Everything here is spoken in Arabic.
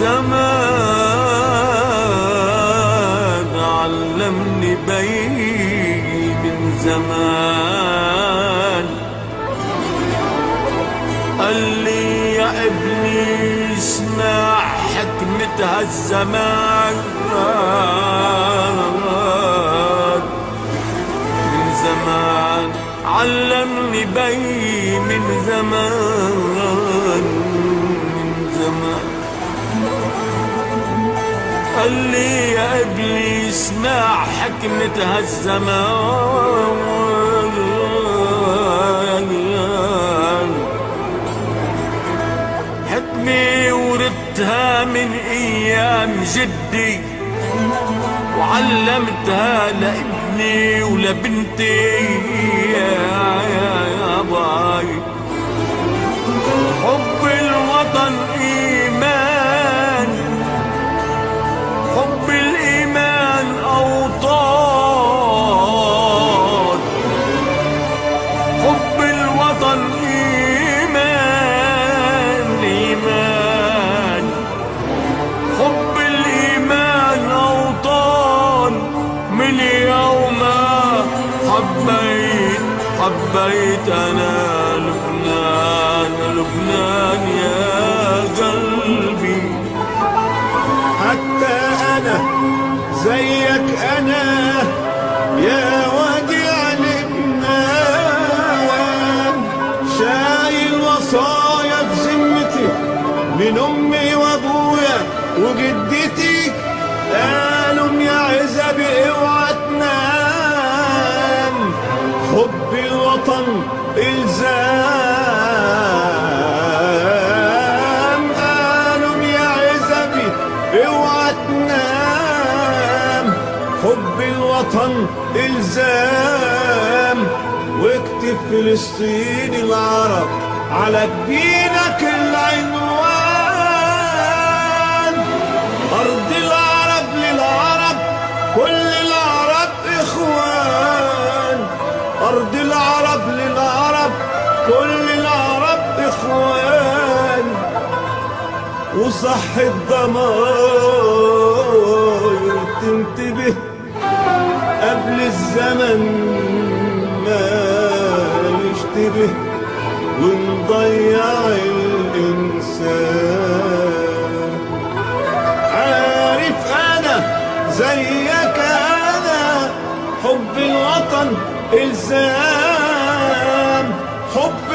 الزمان علمني بي من زمان، قال لي يا ابني اسمع حكمة هالزمان، من زمان علمني بي من زمان، من زمان قال لي يا ابني اسمع حكمة هالزمان، حكمة وردتها من ايام جدي وعلمتها لابني ولبنتي يا باي. حب الوطن ايمان، حب الإيمان أوطان، حب الوطن إيمان، إيمان حب الإيمان أوطان. من يوم حبيت أنا لبنان، لبنان يا قلبي. حتى أنا زيك أنا يا وديع لبنان، شايل وصايا في ذمتي من أمي وأبويا وجدتي، قالوا يا عزبي اوعى تنام، حب الوطن إلزام، قالوا يا عزبي اوعى تنام، حب الوطن إلزام، واكتب فلسطين العرب على جبينك العنوان، أرض العرب للعرب كل العرب إخوان، أرض العرب للعرب كل العرب إخوان، وصح الضماير تنتبه قبل الزمن ما يشتبه ونضيع الإنسان. عارف أنا زيك أنا حب الوطن إلزام، حب